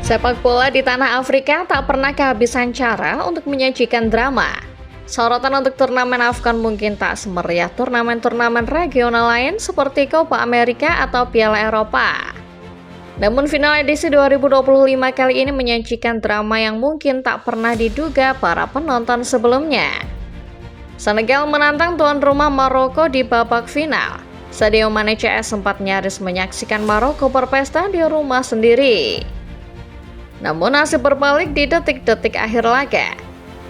Sepak bola di tanah Afrika tak pernah kehabisan cara untuk menyajikan drama. Sorotan untuk turnamen AFCON mungkin tak semeriah turnamen-turnamen regional lain seperti Copa America atau Piala Eropa. Namun final edisi 2025 kali ini menyajikan drama yang mungkin tak pernah diduga para penonton sebelumnya. Senegal menantang tuan rumah Maroko di babak final. Sadio Mane CS sempat nyaris menyaksikan Maroko berpesta di rumah sendiri. Namun nasib berbalik di detik-detik akhir laga.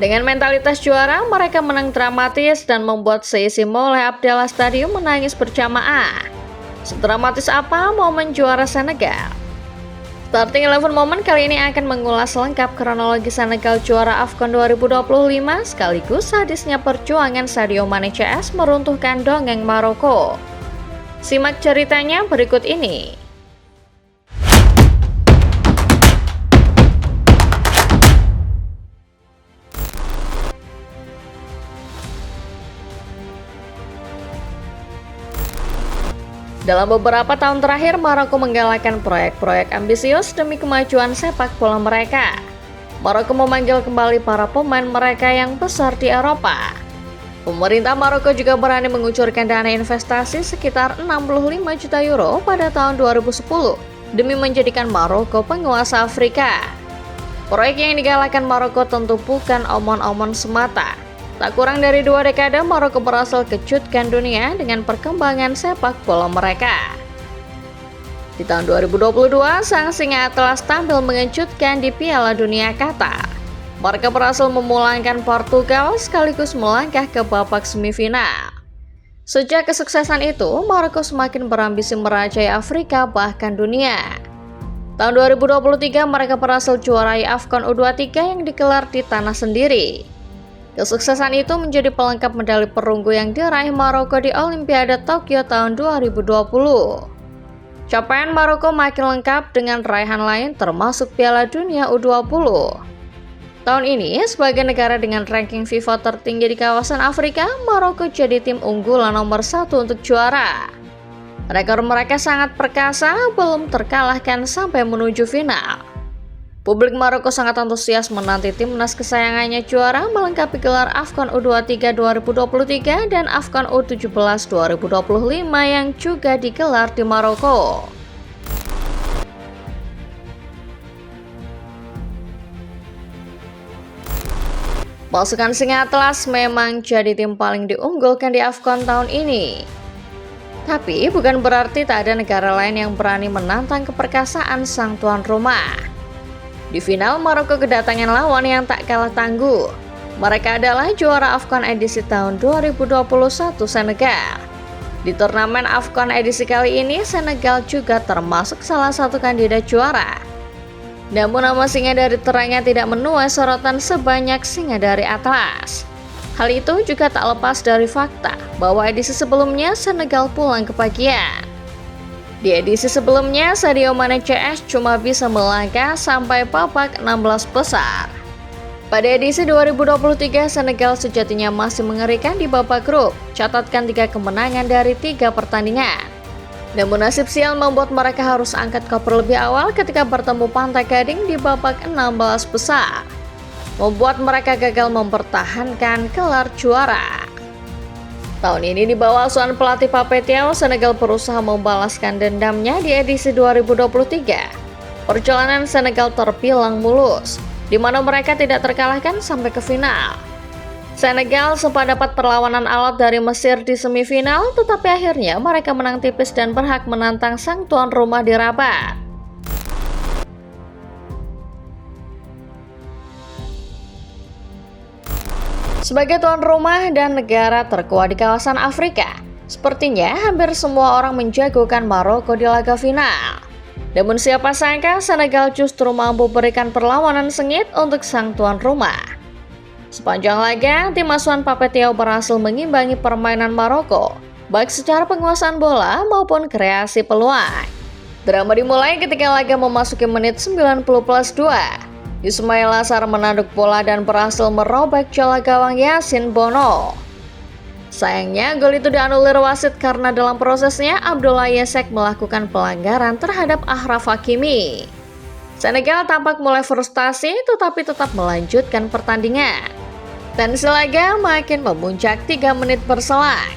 Dengan mentalitas juara, mereka menang dramatis dan membuat seisi Moulay Abdallah Stadium menangis berjamaah. Sedramatis apa momen juara Senegal? Starting 11 Moment kali ini akan mengulas lengkap kronologi Senegal juara AFCON 2025 sekaligus sadisnya perjuangan Sadio Mane CS meruntuhkan dongeng Maroko. Simak ceritanya berikut ini. Dalam beberapa tahun terakhir, Maroko menggalakkan proyek-proyek ambisius demi kemajuan sepak bola mereka. Maroko memanggil kembali para pemain mereka yang besar di Eropa. Pemerintah Maroko juga berani mengucurkan dana investasi sekitar 65 juta euro pada tahun 2010 demi menjadikan Maroko penguasa Afrika. Proyek yang digalakkan Maroko tentu bukan omon-omon semata. Tak kurang dari 2 dekade, Maroko berhasil kejutkan dunia dengan perkembangan sepak bola mereka. Di tahun 2022, sang singa Atlas tampil mengejutkan di Piala Dunia Qatar. Mereka berhasil memulangkan Portugal sekaligus melangkah ke babak semifinal. Sejak kesuksesan itu, Maroko semakin berambisi merajai Afrika bahkan dunia. Tahun 2023, mereka berhasil juarai AFCON U23 yang digelar di tanah sendiri. Kesuksesan itu menjadi pelengkap medali perunggu yang diraih Maroko di Olimpiade Tokyo tahun 2020. Capaian Maroko makin lengkap dengan raihan lain termasuk Piala Dunia U20. Tahun ini, sebagai negara dengan ranking FIFA tertinggi di kawasan Afrika, Maroko jadi tim unggulan nomor 1 untuk juara. Rekor mereka sangat perkasa, belum terkalahkan sampai menuju final. Publik Maroko sangat antusias menanti timnas kesayangannya juara melengkapi gelar AFCON U23 2023 dan AFCON U17 2025 yang juga digelar di Maroko. Pasukan Singa Atlas memang jadi tim paling diunggulkan di AFCON tahun ini. Tapi bukan berarti tak ada negara lain yang berani menantang keperkasaan sang tuan rumah. Di final, Maroko kedatangan lawan yang tak kalah tangguh. Mereka adalah juara AFCON edisi tahun 2021 Senegal. Di turnamen AFCON edisi kali ini, Senegal juga termasuk salah satu kandidat juara. Namun nama singa dari terangnya tidak menuai sorotan sebanyak singa dari Atlas. Hal itu juga tak lepas dari fakta bahwa edisi sebelumnya Senegal pulang kebagian. Di edisi sebelumnya, Sadio Mane CS cuma bisa melangkah sampai babak 16 besar. Pada edisi 2023, Senegal sejatinya masih mengerikan di babak grup, catatkan 3 kemenangan dari 3 pertandingan. Namun nasib sial membuat mereka harus angkat koper lebih awal ketika bertemu Pantai Gading di babak 16 besar, membuat mereka gagal mempertahankan gelar juara. Tahun ini di bawah asuhan pelatih Pape Thiaw, Senegal berusaha membalaskan dendamnya di edisi 2023. Perjalanan Senegal terbilang mulus, di mana mereka tidak terkalahkan sampai ke final. Senegal sempat dapat perlawanan alot dari Mesir di semifinal, tetapi akhirnya mereka menang tipis dan berhak menantang sang tuan rumah di Rabat. Sebagai tuan rumah dan negara terkuat di kawasan Afrika, sepertinya hampir semua orang menjagokan Maroko di laga final. Namun siapa sangka Senegal justru mampu berikan perlawanan sengit untuk sang tuan rumah. Sepanjang laga, tim asuhan Pape Thiaw berhasil mengimbangi permainan Maroko, baik secara penguasaan bola maupun kreasi peluang. Drama dimulai ketika laga memasuki menit 90+2. Ismail Assar menanduk bola dan berhasil merobek jala gawang Yasin Bono. Sayangnya, gol itu dianulir wasit karena dalam prosesnya Abdullah Yesek melakukan pelanggaran terhadap Achraf Hakimi. Senegal tampak mulai frustasi tetapi tetap melanjutkan pertandingan. Tensi laga makin memuncak 3 menit berselang.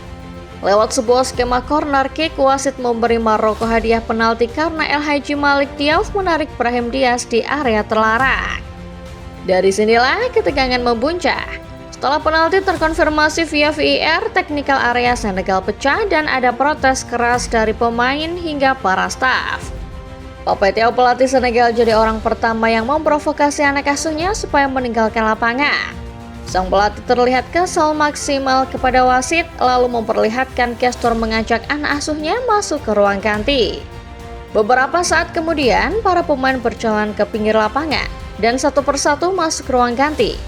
Lewat sebuah skema corner kick, wasit memberi Maroko hadiah penalti karena El Hadji Malik Diouf menarik Brahim Diaz di area terlarang. Dari sinilah ketegangan memuncak. Setelah penalti terkonfirmasi via VAR, technical area Senegal pecah dan ada protes keras dari pemain hingga para staf. Pape Thiaw, pelatih Senegal, jadi orang pertama yang memprovokasi anak asuhnya supaya meninggalkan lapangan. Sang pelatih terlihat kesal maksimal kepada wasit, lalu memperlihatkan gestur mengajak anak asuhnya masuk ke ruang ganti. Beberapa saat kemudian, para pemain berjalan ke pinggir lapangan dan satu persatu masuk ruang ganti.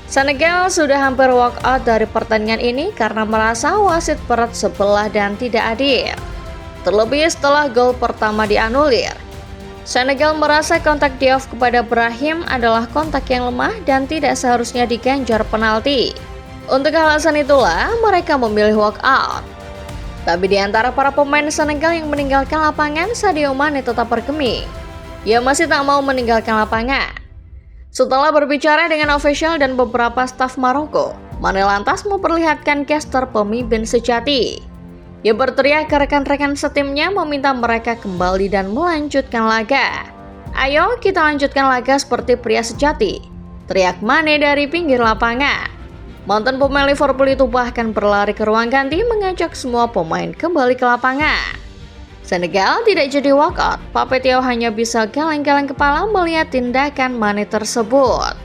Senegal sudah hampir walk out dari pertandingan ini karena merasa wasit berat sebelah dan tidak adil. Terlebih setelah gol pertama dianulir. Senegal merasa kontak Diouf kepada Brahim adalah kontak yang lemah dan tidak seharusnya diganjar penalti. Untuk alasan itulah mereka memilih walk out. Tapi di antara para pemain Senegal yang meninggalkan lapangan, Sadio Mane tetap bergeming. Ia masih tak mau meninggalkan lapangan. Setelah berbicara dengan ofisial dan beberapa staf Maroko, Mane lantas memperlihatkan gestur pemimpin sejati. Ia berteriak ke rekan-rekan setimnya meminta mereka kembali dan melanjutkan laga. "Ayo kita lanjutkan laga seperti pria sejati," teriak Mane dari pinggir lapangan. Mantan pemain Liverpool itu bahkan berlari ke ruang ganti mengajak semua pemain kembali ke lapangan. Senegal tidak jadi walkout. Pape Thiaw hanya bisa geleng-geleng kepala melihat tindakan Mane tersebut.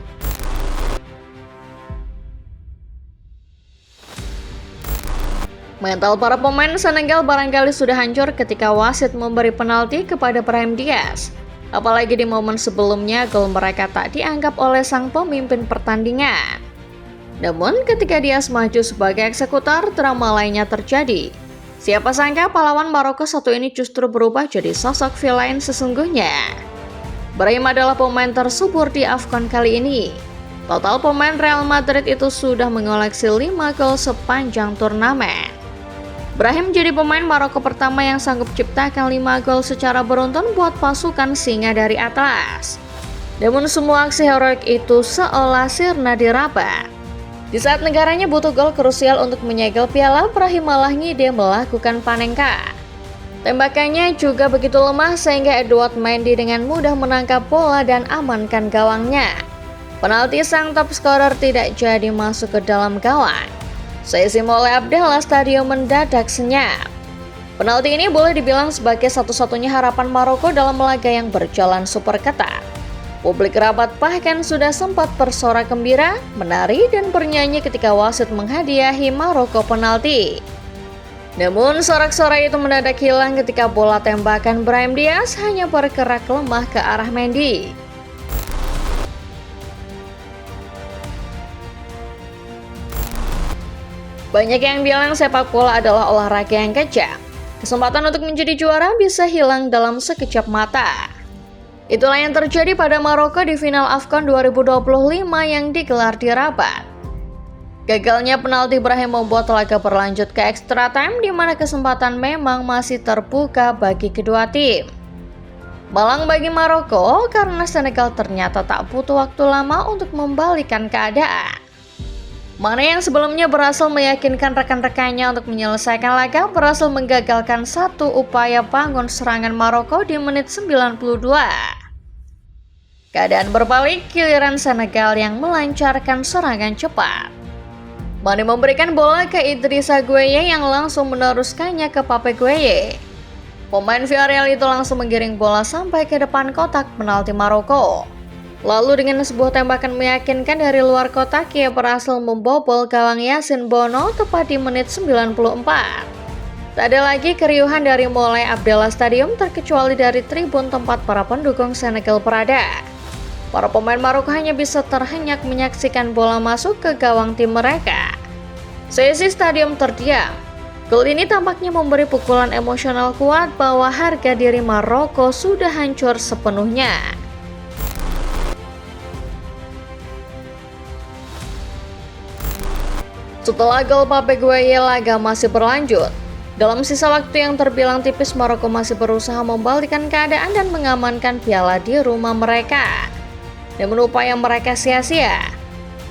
Mental para pemain Senegal barangkali sudah hancur ketika wasit memberi penalti kepada Brahim Diaz. Apalagi di momen sebelumnya gol mereka tak dianggap oleh sang pemimpin pertandingan. Namun ketika Diaz maju sebagai eksekutor, drama lainnya terjadi. Siapa sangka pahlawan Maroko satu ini justru berubah jadi sosok villain sesungguhnya. Brahim adalah pemain tersubur di AFCON kali ini. Total pemain Real Madrid itu sudah mengoleksi 5 gol sepanjang turnamen. Brahim jadi pemain Maroko pertama yang sanggup ciptakan 5 gol secara beruntun buat pasukan singa dari Atlas. Namun semua aksi heroik itu seolah sirna diraba. Di saat negaranya butuh gol krusial untuk menyegel piala, Brahim malah ngide melakukan panenka. Tembakannya juga begitu lemah sehingga Edouard Mendy dengan mudah menangkap bola dan amankan gawangnya. Penalti sang top scorer tidak jadi masuk ke dalam gawang. Sesi Mole Abdallah Stadium mendadak senyap. Penalti ini boleh dibilang sebagai satu-satunya harapan Maroko dalam laga yang berjalan super ketat. Publik Rabat bahkan sudah sempat bersorak gembira, menari dan bernyanyi ketika wasit menghadiahi Maroko penalti. Namun sorak-sorai itu mendadak hilang ketika bola tembakan Brahim Diaz hanya bergerak lemah ke arah Mendy. Banyak yang bilang sepak bola adalah olahraga yang kejam. Kesempatan untuk menjadi juara bisa hilang dalam sekejap mata. Itulah yang terjadi pada Maroko di final AFCON 2025 yang digelar di Rabat. Gagalnya penalti Brahim membuat laga berlanjut ke extra time di mana kesempatan memang masih terbuka bagi kedua tim. Malang bagi Maroko karena Senegal ternyata tak butuh waktu lama untuk membalikan keadaan. Mane yang sebelumnya berhasil meyakinkan rekan-rekannya untuk menyelesaikan laga berhasil menggagalkan satu upaya bangun serangan Maroko di menit 92. Keadaan berbalik, giliran Senegal yang melancarkan serangan cepat. Mane memberikan bola ke Idrissa Gueye yang langsung meneruskannya ke Pape Gueye. Pemain Villarreal itu langsung menggiring bola sampai ke depan kotak penalti Maroko. Lalu dengan sebuah tembakan meyakinkan dari luar kotak, ia berhasil membobol gawang Yassine Bono tepat di menit 94. Tak ada lagi keriuhan dari mulai Abdallah Stadium terkecuali dari tribun tempat para pendukung Senegal berada. Para pemain Maroko hanya bisa terhenyak menyaksikan bola masuk ke gawang tim mereka. Sesi stadium terdiam. Gol ini tampaknya memberi pukulan emosional kuat bahwa harga diri Maroko sudah hancur sepenuhnya. Setelah gol Pape Gueye, laga masih berlanjut. Dalam sisa waktu yang terbilang tipis, Maroko masih berusaha membalikkan keadaan dan mengamankan piala di rumah mereka. Namun upaya mereka sia-sia.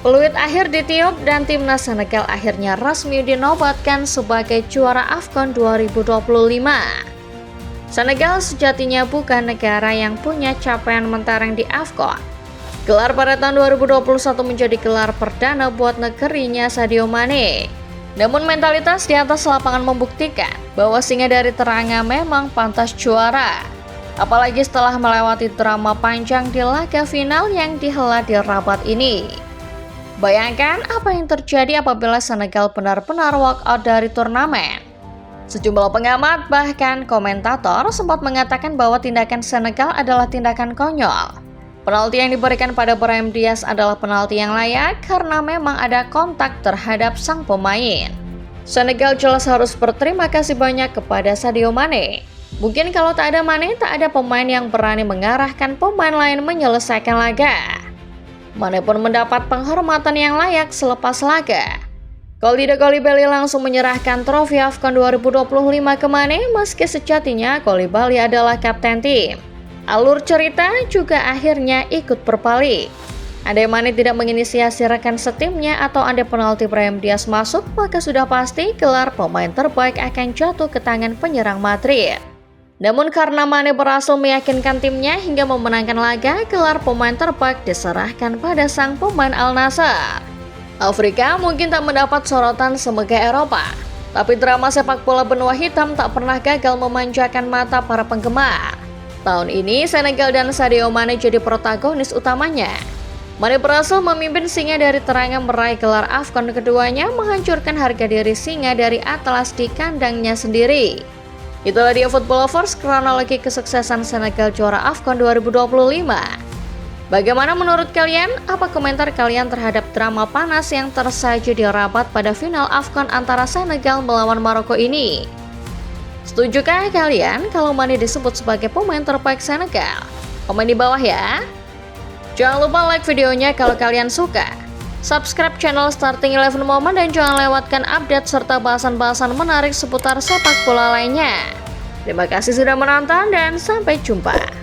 Peluit akhir ditiup dan timnas Senegal akhirnya resmi dinobatkan sebagai juara AFCON 2025. Senegal sejatinya bukan negara yang punya capaian mentereng di AFCON. Gelar pada tahun 2021 menjadi gelar perdana buat negerinya Sadio Mane. Namun mentalitas di atas lapangan membuktikan bahwa singa dari Teranga memang pantas juara. Apalagi setelah melewati drama panjang di laga final yang dihelat di Rabat ini. Bayangkan apa yang terjadi apabila Senegal benar-benar walk out dari turnamen. Sejumlah pengamat bahkan komentator sempat mengatakan bahwa tindakan Senegal adalah tindakan konyol. Penalti yang diberikan pada Brahim Diaz adalah penalti yang layak karena memang ada kontak terhadap sang pemain. Senegal jelas harus berterima kasih banyak kepada Sadio Mane. Mungkin kalau tak ada Mane, tak ada pemain yang berani mengarahkan pemain lain menyelesaikan laga. Mane pun mendapat penghormatan yang layak selepas laga. Kalidou Koulibaly langsung menyerahkan trofi AFCON 2025 ke Mane meski sejatinya Koulibaly adalah kapten tim. Alur cerita juga akhirnya ikut berbalik. Andai Mane tidak menginisiasi rekan setimnya atau andai penalti Brahim Diaz masuk, maka sudah pasti gelar pemain terbaik akan jatuh ke tangan penyerang Madrid. Namun karena Mane berhasil meyakinkan timnya hingga memenangkan laga, gelar pemain terbaik diserahkan pada sang pemain Al Nassr. Afrika mungkin tak mendapat sorotan semegah Eropa, tapi drama sepak bola benua hitam tak pernah gagal memanjakan mata para penggemar. Tahun ini Senegal dan Sadio Mane jadi protagonis utamanya. Mane berhasil memimpin singa dari Teranga meraih gelar AFCON, keduanya menghancurkan harga diri singa dari Atlas di kandangnya sendiri. Itulah dia Football Lovers, kronologi kesuksesan Senegal juara AFCON 2025. Bagaimana menurut kalian? Apa komentar kalian terhadap drama panas yang tersaji di Rabat pada final AFCON antara Senegal melawan Maroko ini? Setujukah kalian kalau Mane disebut sebagai pemain terbaik Senegal? Komen di bawah ya. Jangan lupa like videonya kalau kalian suka. Subscribe channel Starting 11 Moment dan jangan lewatkan update serta bahasan-bahasan menarik seputar sepak bola lainnya. Terima kasih sudah menonton dan sampai jumpa.